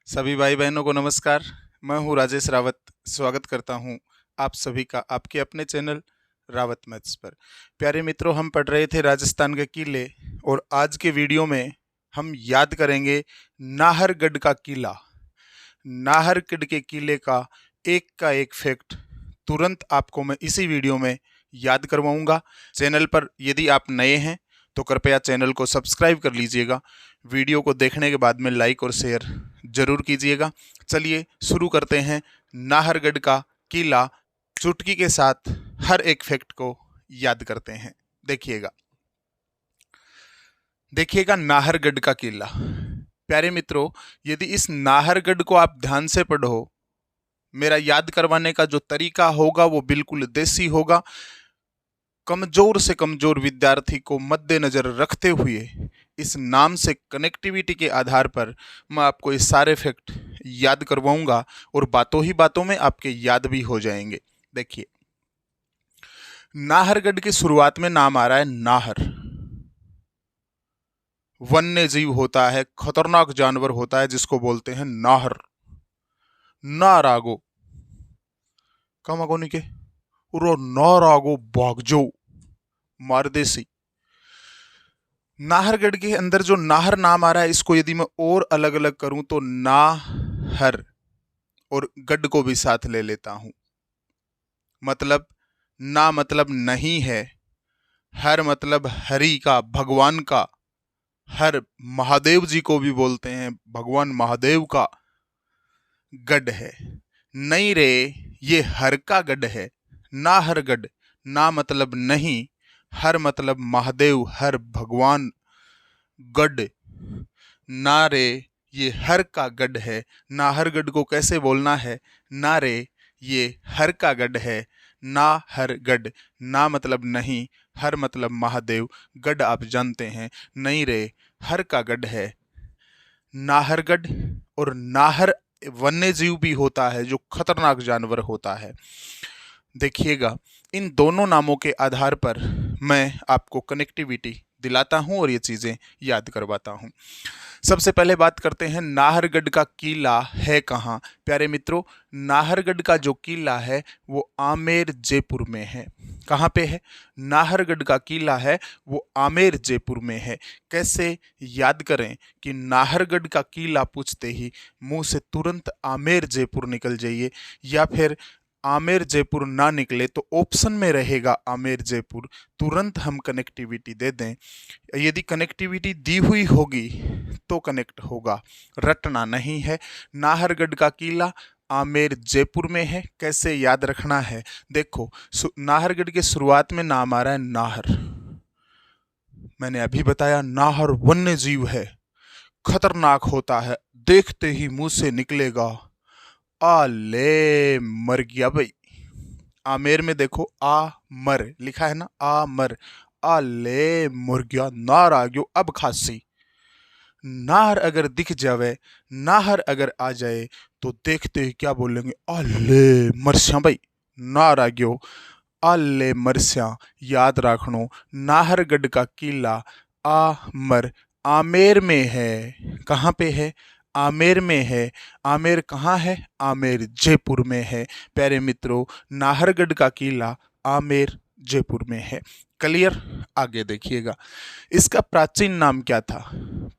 सभी भाई बहनों को नमस्कार। मैं हूं राजेश रावत। स्वागत करता हूं आप सभी का आपके अपने चैनल रावत मैथ्स पर। प्यारे मित्रों, हम पढ़ रहे थे राजस्थान के किले और आज के वीडियो में हम याद करेंगे नाहरगढ़ का किला। नाहरगढ़ के किले का एक फैक्ट तुरंत आपको मैं इसी वीडियो में याद करवाऊंगा। चैनल पर यदि आप नए हैं तो कृपया चैनल को सब्सक्राइब कर लीजिएगा। वीडियो को देखने के बाद में लाइक और शेयर जरूर कीजिएगा। चलिए शुरू करते हैं। नाहरगढ़ का किला, चुटकी के साथ हर एक फैक्ट को याद करते हैं। देखिएगा नाहरगढ़ का किला। प्यारे मित्रों, यदि इस नाहरगढ़ को आप ध्यान से पढ़ो, मेरा याद करवाने का जो तरीका होगा वो बिल्कुल देसी होगा। कमजोर से कमजोर विद्यार्थी को मद्देनजर रखते हुए इस नाम से कनेक्टिविटी के आधार पर मैं आपको ये सारे फैक्ट याद करवाऊंगा और बातों ही बातों में आपके याद भी हो जाएंगे। देखिए, नाहरगढ़ की शुरुआत में नाम आ रहा है नाहर। वन्य जीव होता है, खतरनाक जानवर होता है जिसको बोलते हैं नाहर। नारागो कमागोनी के उरो नारागो बागजो मारदेसी। नाहरगढ़ के अंदर जो नाहर नाम आ रहा है, इसको यदि मैं और अलग अलग करूं तो नाहर और गढ़ को भी साथ ले लेता हूं। मतलब ना मतलब नहीं है, हर मतलब हरि का, भगवान का। हर महादेव जी को भी बोलते हैं, भगवान महादेव का गढ़ है। नहीं रे, ये हर का गढ़ है। नाहरगढ़, ना मतलब नहीं, हर मतलब महादेव, हर भगवान, गढ़। ना रे, ये हर का गढ़ है। नाहरगढ़ को कैसे बोलना है? ना रे, ये हर का गढ़ है। नाहरगढ़, ना मतलब नहीं, हर मतलब महादेव, गढ़ आप जानते हैं। नहीं रे, हर का गढ़ है नाहरगढ़। और नाहर वन्य जीव भी होता है जो खतरनाक जानवर होता है। देखिएगा, इन दोनों नामों के आधार पर मैं आपको कनेक्टिविटी दिलाता हूं और ये चीजें याद करवाता हूं। सबसे पहले बात करते हैं नाहरगढ़ का किला है कहाँ। प्यारे मित्रों, नाहरगढ़ का जो किला है वो आमेर जयपुर में है। कहाँ पे है? नाहरगढ़ का किला है वो आमेर जयपुर में है। कैसे याद करें कि नाहरगढ़ का किला पूछते ही मुंह से तुरंत आमेर जयपुर निकल जाइए, या फिर आमेर जयपुर ना निकले तो ऑप्शन में रहेगा आमेर जयपुर, तुरंत हम कनेक्टिविटी दे दें। यदि कनेक्टिविटी दी हुई होगी तो कनेक्ट होगा, रटना नहीं है। नाहरगढ़ का किला आमेर जयपुर में है। कैसे याद रखना है? देखो, नाहरगढ़ के शुरुआत में नाम आ रहा है नाहर। मैंने अभी बताया नाहर वन्य जीव है, खतरनाक होता है, देखते ही मुंह से निकलेगा आले मर गया भाई। आमेर में देखो आ मर लिखा है ना, आ मर, आले मुर गया, नार आ गयो अब खांसी। नाहर अगर दिख जावे, नाहर अगर आ जाए तो देखते ही क्या बोलेंगे? आले मरस्या भाई, नार आ गयो, आले मरस्या। याद रखनो, नाहरगढ़ का किला आमर आमेर में है। कहाँ पे है? आमेर में है। आमेर कहाँ है? आमेर जयपुर में है। प्यारे मित्रों, नाहरगढ़ का किला आमेर जयपुर में है। क्लियर? आगे देखिएगा, इसका प्राचीन नाम क्या था?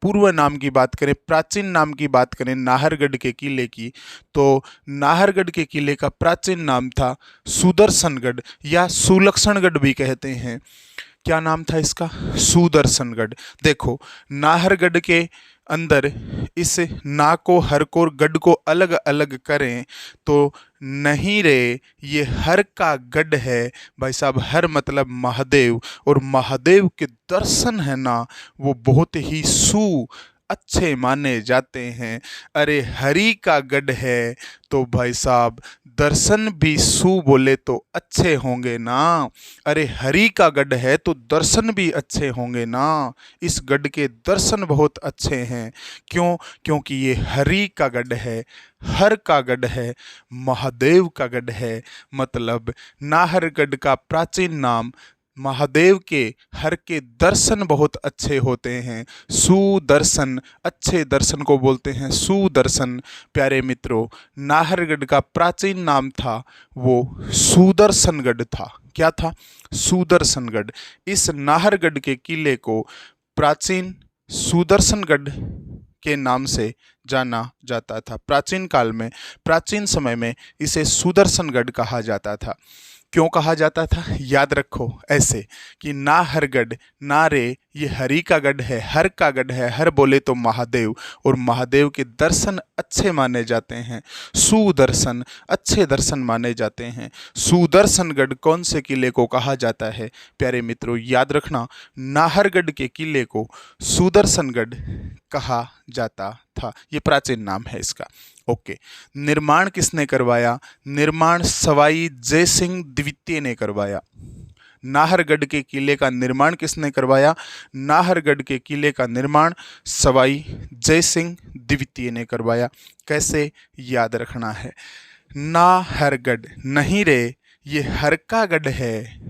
पूर्व नाम की बात करें, प्राचीन नाम की बात करें नाहरगढ़ के किले की, तो नाहरगढ़ के किले का प्राचीन नाम था सुदर्शनगढ़, या सुलक्षणगढ़ भी कहते हैं। क्या नाम था इसका? सुदर्शनगढ़। देखो, नाहरगढ़ के अंदर इस ना को, हर को और गढ़ को अलग अलग करें तो नहीं रे, ये हर का गढ़ है भाई साहब। हर मतलब महादेव, और महादेव के दर्शन है ना वो बहुत ही अच्छे माने जाते हैं। अरे हरि का गढ़ है तो भाई साहब दर्शन भी बोले तो अच्छे होंगे ना। अरे हरि का गढ़ है तो दर्शन भी अच्छे होंगे ना। इस गढ़ के दर्शन बहुत अच्छे हैं। क्यों? क्योंकि ये हरि का गढ़ है, हर का गढ़ है, महादेव का गढ़ है। मतलब नाहरगढ़ का प्राचीन नाम महादेव के हर के दर्शन बहुत अच्छे होते हैं। सुदर्शन, अच्छे दर्शन को बोलते हैं सुदर्शन। प्यारे मित्रों, नाहरगढ़ का प्राचीन नाम था वो सुदर्शनगढ़ था। क्या था? सुदर्शनगढ़। इस नाहरगढ़ के किले को प्राचीन सुदर्शनगढ़ के नाम से जाना जाता था। प्राचीन काल में, प्राचीन समय में इसे सुदर्शनगढ़ कहा जाता था। क्यों कहा जाता था? याद रखो ऐसे कि ना हरगढ़, ना रे ये हरि का गढ़ है, हर का गढ़ है। हर बोले तो महादेव, और महादेव के दर्शन अच्छे माने जाते हैं। सुदर्शन, अच्छे दर्शन माने जाते हैं। सुदर्शनगढ़ कौन से किले को कहा जाता है? प्यारे मित्रों, याद रखना, नाहरगढ़ के किले को सुदर्शनगढ़ कहा जाता था। ये प्राचीन नाम है इसका। ओके। निर्माण किसने करवाया? निर्माण सवाई जय सिंह द्वितीय ने करवाया। नाहरगढ़ के किले का निर्माण किसने करवाया? नाहरगढ़ के किले का निर्माण सवाई जय सिंह द्वितीय ने करवाया। कैसे? याद रखना है। नाहरगढ़, नहीं रे ये हर का गढ़ है,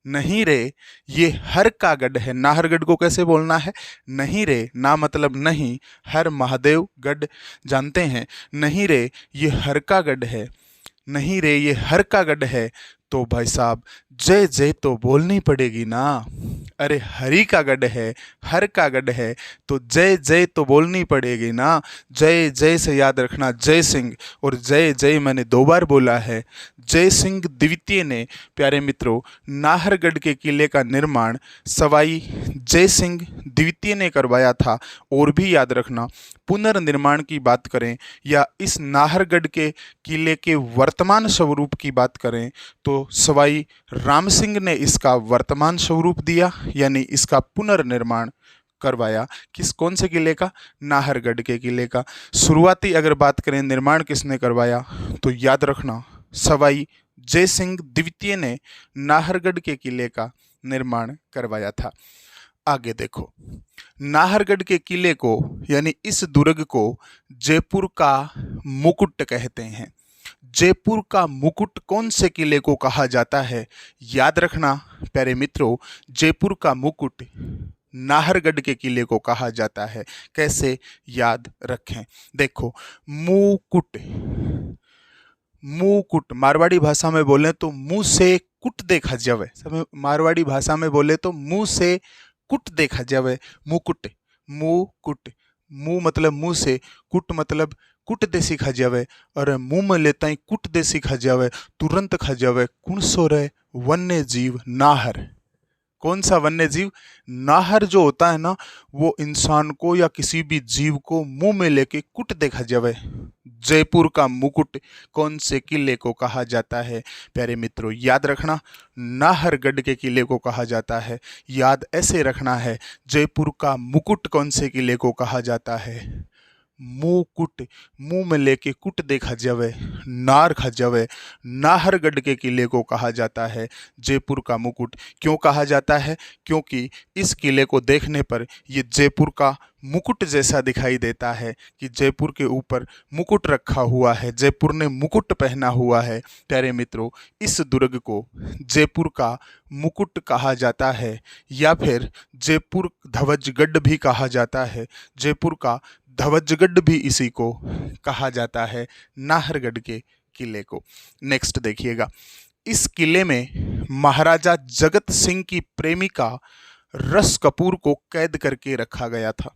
नहीं रे ये हर का गढ़ है। नाहरगढ़ को कैसे बोलना है? नहीं रे, ना मतलब नहीं, हर महादेव गढ़ जानते हैं। नहीं रे ये हर का गढ़ है, नहीं रे ये हर का गढ़ है, तो भाई साहब जय जय तो बोलनी पड़ेगी ना। अरे हरि का गढ़ है, हर का गढ़ है, तो जय जय तो बोलनी पड़ेगी ना। जय जय से याद रखना जय सिंह, और जय जय मैंने 2 बार बोला है। जय सिंह द्वितीय ने, प्यारे मित्रों, नाहरगढ़ के किले का निर्माण सवाई जय सिंह द्वितीय ने करवाया था। और भी याद रखना, पुनर्निर्माण की बात करें या इस नाहरगढ़ के किले के वर्तमान स्वरूप की बात करें तो सवाई राम सिंह ने इसका वर्तमान स्वरूप दिया, यानी इसका पुनर्निर्माण करवाया। कौन से किले का? नाहरगढ़ के किले का। शुरुआती अगर बात करें निर्माण किसने करवाया, तो याद रखना सवाई जय सिंह द्वितीय ने नाहरगढ़ के किले का निर्माण करवाया था। आगे देखो, नाहरगढ़ के किले को यानी इस दुर्ग को जयपुर का मुकुट कहते हैं। जयपुर का मुकुट कौन से किले को कहा जाता है? याद रखना प्यारे मित्रों, जयपुर का मुकुट नाहरगढ़ के किले को कहा जाता है। कैसे? याद रखें। देखो, मुकुट, मुकुट मारवाड़ी भाषा में बोले तो मुंह से कुट देखा जावे। सब मारवाड़ी भाषा में बोले तो मुंह से कुट देखा जावे। मुकुट, मुकुट, मुंह मतलब मुंह से, कुट मतलब कुट दे सीखा जावे। और मुंह में लेता ही कुट दे सीखा जावे, तुरंत खा जावे। कौन सो रहे? वन्य जीव नाहर। कौन सा वन्य जीव? नाहर जो होता है ना, वो इंसान को या किसी भी जीव को मुंह में लेके कुट देखा जावे। जयपुर का मुकुट कौन से किले को कहा जाता है? प्यारे मित्रों, याद रखना नाहरगढ़ के किले को कहा जाता है। याद ऐसे रखना है, जयपुर का मुकुट कौन से किले को कहा जाता है? मुकुट, मुंह में लेके कुट देखा जावे, नार खा जावे। नाहरगढ़ के किले को कहा जाता है जयपुर का मुकुट। क्यों कहा जाता है? क्योंकि इस किले को देखने पर ये जयपुर का मुकुट जैसा दिखाई देता है कि जयपुर के ऊपर मुकुट रखा हुआ है, जयपुर ने मुकुट पहना हुआ है। प्यारे मित्रों, इस दुर्ग को जयपुर का मुकुट कहा जाता है, या फिर जयपुर ध्वजगढ़ भी कहा जाता है। जयपुर का ध्वजगढ़ भी इसी को कहा जाता है, नाहरगढ़ के किले को। नेक्स्ट देखिएगा, इस किले में महाराजा जगत सिंह की प्रेमिका रस कपूर को कैद करके रखा गया था।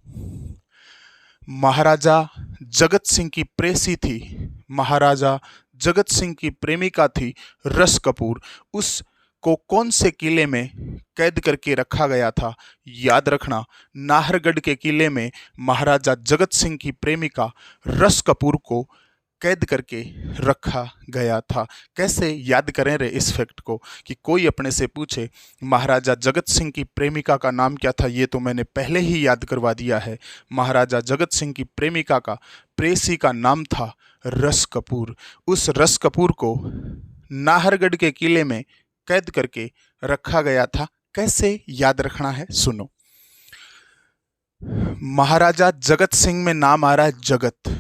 महाराजा जगत सिंह की प्रेसी थी, महाराजा जगत सिंह की प्रेमिका थी रस कपूर। उस को कौन से किले में कैद करके रखा गया था? याद रखना, नाहरगढ़ के किले में महाराजा जगत सिंह की प्रेमिका रस कपूर को कैद करके रखा गया था। कैसे? याद करें रे इस फैक्ट को कि कोई अपने से पूछे महाराजा जगत सिंह की प्रेमिका का नाम क्या था, ये तो मैंने पहले ही याद करवा दिया है। महाराजा जगत सिंह की प्रेमिका का प्रेसी का नाम था रस कपूर। उस रस कपूर को नाहरगढ़ के किले में कैद करके रखा गया था। कैसे? याद रखना है, सुनो। महाराजा जगत सिंह में नाम आ रहा है जगत।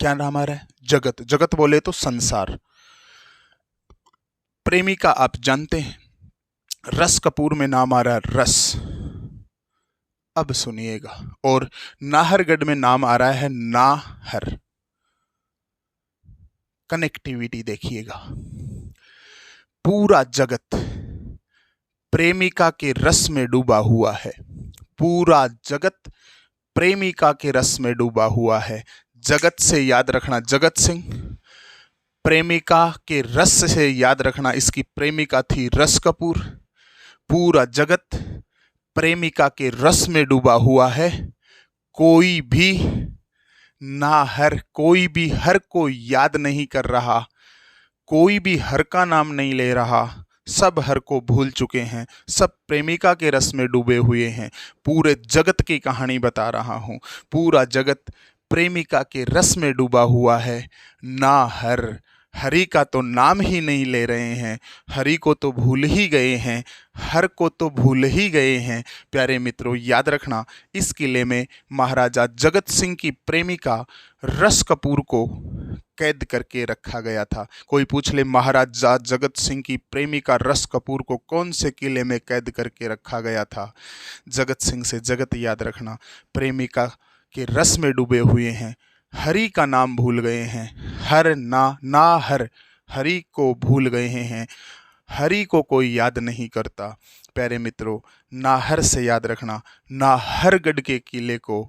क्या नाम आ रहा है? जगत। जगत बोले तो संसार। प्रेमिका आप जानते हैं, रस कपूर में नाम आ रहा है रस। अब सुनिएगा। और नाहरगढ़ में नाम आ रहा है नाहर। कनेक्टिविटी देखिएगा। पूरा जगत प्रेमिका के रस में डूबा हुआ है। पूरा जगत प्रेमिका के रस में डूबा हुआ है। जगत से याद रखना जगत सिंह, प्रेमिका के रस से याद रखना इसकी प्रेमिका थी रस कपूर। पूरा जगत प्रेमिका के रस में डूबा हुआ है। कोई भी ना हर, कोई भी हर को याद नहीं कर रहा, कोई भी हर का नाम नहीं ले रहा, सब हर को भूल चुके हैं, सब प्रेमिका के रस में डूबे हुए हैं। पूरे जगत की कहानी बता रहा हूँ। पूरा जगत प्रेमिका के रस में डूबा हुआ है। ना हर, हरि का तो नाम ही नहीं ले रहे हैं, हरि को तो भूल ही गए हैं, हर को तो भूल ही गए हैं। प्यारे मित्रों, याद रखना इस किले में महाराजा जगत सिंह की प्रेमिका रस कपूर को कैद करके रखा गया था। कोई पूछ ले महाराजा जगत सिंह की प्रेमिका रस कपूर को कौन से किले में कैद करके रखा गया था? जगत सिंह से जगत याद रखना। प्रेमिका के रस में डूबे हुए हैं, हरि का नाम भूल गए हैं। हर ना हर, हरि को भूल गए हैं, हरि को कोई याद नहीं करता। प्यारे मित्रों, नाहर से याद रखना। नाहरगढ़ के किले को,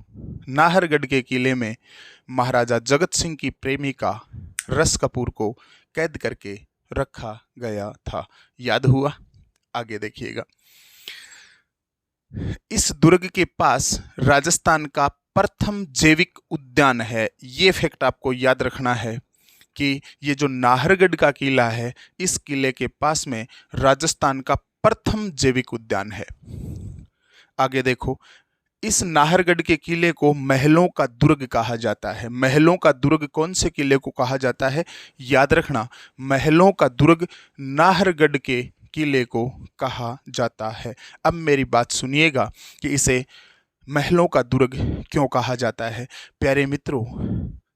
नाहरगढ़ के किले में महाराजा जगत सिंह की प्रेमिका रस कपूर को कैद करके रखा गया था। याद हुआ? आगे देखिएगा। इस दुर्ग के पास राजस्थान का प्रथम जैविक उद्यान है। ये फैक्ट आपको याद रखना है कि ये जो नाहरगढ़ का किला है, इस किले के पास में राजस्थान का प्रथम जैविक उद्यान है। आगे देखो, इस नाहरगढ़ के किले को महलों का दुर्ग कहा जाता है। महलों का दुर्ग कौन से किले को कहा जाता है? याद रखना, महलों का दुर्ग नाहरगढ़ के किले को कहा जाता है। अब मेरी बात सुनिएगा कि इसे महलों का दुर्ग क्यों कहा जाता है। प्यारे मित्रों,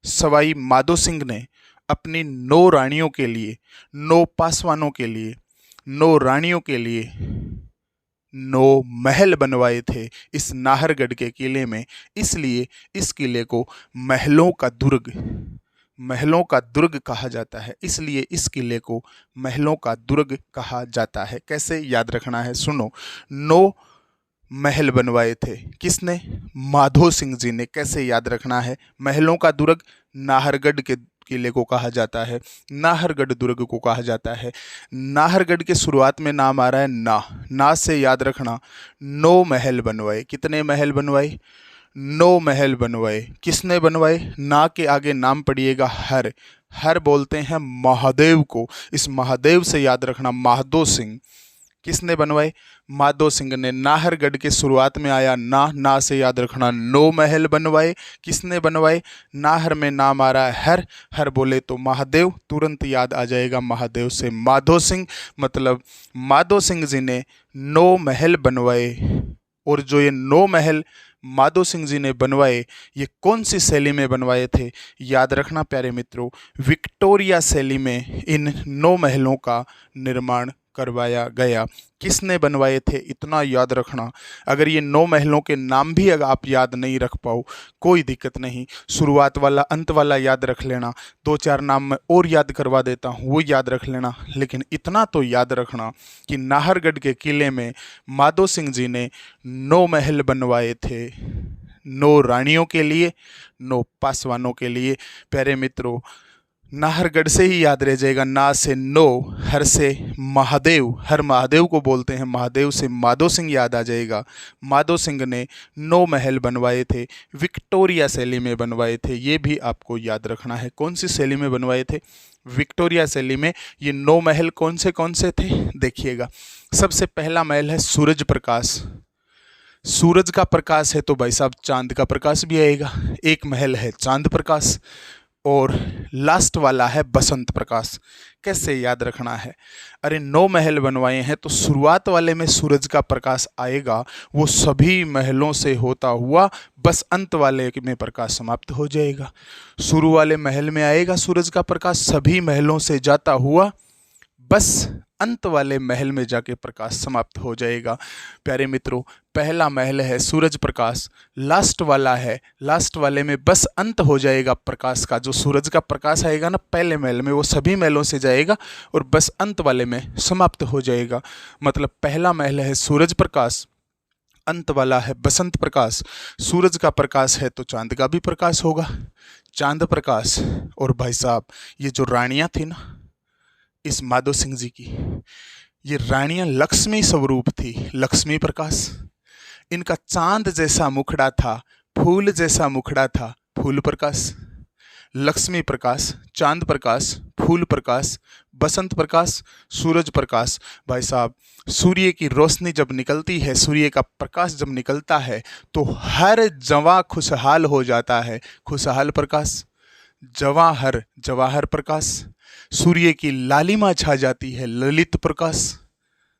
सवाई माधो सिंह ने अपनी 9 रानियों के लिए, 9 पासवानों के लिए, 9 रानियों के लिए 9 महल बनवाए थे इस नाहरगढ़ के किले में। इसलिए इस किले को महलों का दुर्ग, महलों का दुर्ग कहा जाता है। इसलिए इस किले को महलों का दुर्ग कहा जाता है। कैसे याद रखना है? सुनो। 9 महल बनवाए थे किसने? माधो सिंह जी ने। कैसे याद रखना है? महलों का दुर्ग नाहरगढ़ के किले को कहा जाता है, नाहरगढ़ दुर्ग को कहा जाता है। नाहरगढ़ के शुरुआत में नाम आ रहा है ना से याद रखना। 9 महल बनवाए। कितने महल बनवाए? 9 महल बनवाए। किसने बनवाए? ना के आगे नाम पढ़िएगा हर। हर बोलते हैं महादेव को। इस महादेव से याद रखना माधो सिंह। किसने बनवाए? माधो सिंह ने। नाहरगढ़ के शुरुआत में आया ना से याद रखना 9 महल बनवाए। किसने बनवाए? नाहर में नाम आ रहा है हर। हर बोले तो महादेव, तुरंत याद आ जाएगा महादेव से माधो सिंह। मतलब माधो सिंह जी ने 9 महल बनवाए। और जो ये 9 महल माधो सिंह जी ने बनवाए, ये कौन सी शैली में बनवाए थे? याद रखना प्यारे मित्रों, विक्टोरिया शैली में इन 9 महलों का निर्माण करवाया गया। किसने बनवाए थे? इतना याद रखना। अगर ये 9 महलों के नाम भी अगर आप याद नहीं रख पाओ, कोई दिक्कत नहीं, शुरुआत वाला अंत वाला याद रख लेना। 2-4 नाम मैं और याद करवा देता हूँ, वो याद रख लेना। लेकिन इतना तो याद रखना कि नाहरगढ़ के किले में माधो सिंह जी ने 9 महल बनवाए थे, 9 रानियों के लिए, 9 पासवानों के लिए। प्यारे मित्रों, नाहरगढ़ से ही याद रह जाएगा। ना से 9, हर से महादेव, हर महादेव को बोलते हैं, महादेव से माधो सिंह याद आ जाएगा। माधो सिंह ने 9 महल बनवाए थे, विक्टोरिया शैली में बनवाए थे। ये भी आपको याद रखना है। कौन सी शैली में बनवाए थे? विक्टोरिया शैली में। ये 9 महल कौन से थे? देखिएगा। सबसे पहला महल है सूरज प्रकाश। सूरज का प्रकाश है तो भाई साहब चांद का प्रकाश भी आएगा। एक महल है चांद प्रकाश और लास्ट वाला है बसंत प्रकाश। कैसे याद रखना है? अरे 9 महल बनवाए हैं तो शुरुआत वाले में सूरज का प्रकाश आएगा, वो सभी महलों से होता हुआ बस अंत वाले में प्रकाश समाप्त हो जाएगा। शुरू वाले महल में आएगा सूरज का प्रकाश, सभी महलों से जाता हुआ बस अंत वाले महल में जाके प्रकाश समाप्त हो जाएगा। प्यारे मित्रों, पहला महल है सूरज प्रकाश, लास्ट वाला है, लास्ट वाले में बस अंत हो जाएगा प्रकाश का। जो सूरज का प्रकाश आएगा ना पहले महल में, वो सभी महलों से जाएगा और बस अंत वाले में समाप्त हो जाएगा। मतलब पहला महल है सूरज प्रकाश, अंत वाला है बसंत प्रकाश। सूरज का प्रकाश है तो चांद का भी प्रकाश होगा, चांद प्रकाश। और भाई साहब, ये जो रानियां थी ना इस माधो सिंह जी की, ये रानियां लक्ष्मी स्वरूप थी, लक्ष्मी प्रकाश। इनका चांद जैसा मुखड़ा था, फूल जैसा मुखड़ा था, फूल प्रकाश। लक्ष्मी प्रकाश, चांद प्रकाश, फूल प्रकाश, बसंत प्रकाश, सूरज प्रकाश। भाई साहब, सूर्य की रोशनी जब निकलती है, सूर्य का प्रकाश जब निकलता है तो हर जवां खुशहाल हो जाता है, खुशहाल प्रकाश। जवाहर, जवाहर प्रकाश। सूर्य की लालिमा छा जाती है, ललित प्रकाश।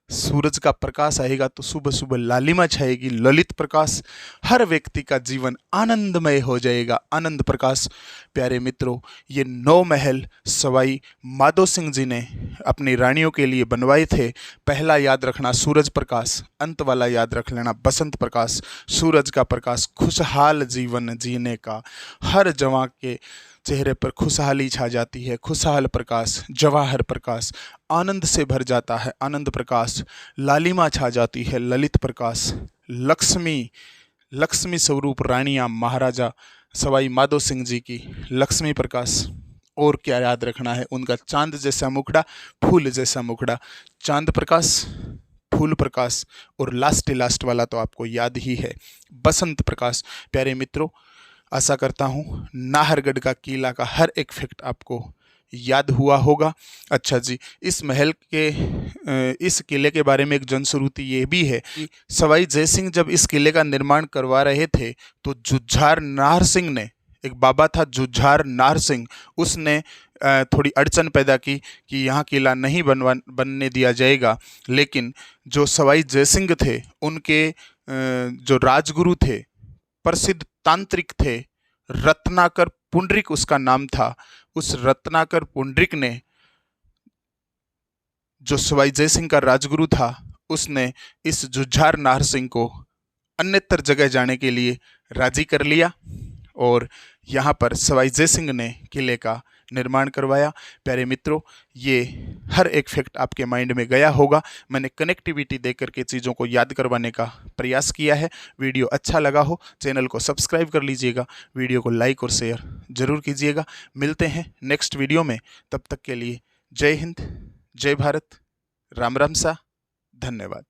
सूरज का प्रकाश आएगा तो सुबह सुबह लालिमा छाएगी, ललित प्रकाश। हर व्यक्ति का जीवन आनंदमय हो जाएगा, आनंद प्रकाश। प्यारे मित्रों, ये 9 महल सवाई माधो सिंह जी ने अपनी रानियों के लिए बनवाए थे। पहला याद रखना सूरज प्रकाश, अंत वाला याद रख लेना बसंत प्रकाश। सूरज का प्रकाश खुशहाल जीवन जीने का, हर जवां के चेहरे पर खुशहाली छा जाती है, खुशहाल प्रकाश, जवाहर प्रकाश। आनंद से भर जाता है, आनंद प्रकाश। लालिमा छा जाती है, ललित प्रकाश। लक्ष्मी, लक्ष्मी स्वरूप रानियां महाराजा सवाई माधो सिंह जी की, लक्ष्मी प्रकाश। और क्या याद रखना है, उनका चांद जैसा मुखड़ा, फूल जैसा मुखड़ा, चांद प्रकाश, फूल प्रकाश। और लास्ट वाला तो आपको याद ही है, बसंत प्रकाश। प्यारे मित्रों, आशा करता हूँ नाहरगढ़ का किला का हर एक फैक्ट आपको याद हुआ होगा। अच्छा जी, इस महल के इस किले के बारे में एक जनश्रुति ये भी है कि सवाई जयसिंह जब इस किले का निर्माण करवा रहे थे तो जुझार नाहर सिंह ने, एक बाबा था जुझार नाहर सिंह, उसने थोड़ी अड़चन पैदा की कि यहाँ किला नहीं बनने दिया जाएगा। लेकिन जो सवाई जयसिंह थे, उनके जो राजगुरु थे, प्रसिद्ध तांत्रिक थे, रत्नाकर पुंडरिक उसका नाम था, उस रत्नाकर पुंडरिक ने, जो सवाई जयसिंह का राजगुरु था, उसने इस जुझार नाहर सिंह को अन्यत्र जगह जाने के लिए राजी कर लिया और यहाँ पर सवाई जयसिंह ने किले का निर्माण करवाया। प्यारे मित्रों, ये हर एक फैक्ट आपके माइंड में गया होगा। मैंने कनेक्टिविटी देकर के चीज़ों को याद करवाने का प्रयास किया है। वीडियो अच्छा लगा हो चैनल को सब्सक्राइब कर लीजिएगा, वीडियो को लाइक और शेयर ज़रूर कीजिएगा। मिलते हैं नेक्स्ट वीडियो में, तब तक के लिए जय हिंद, जय भारत, राम राम सा, धन्यवाद।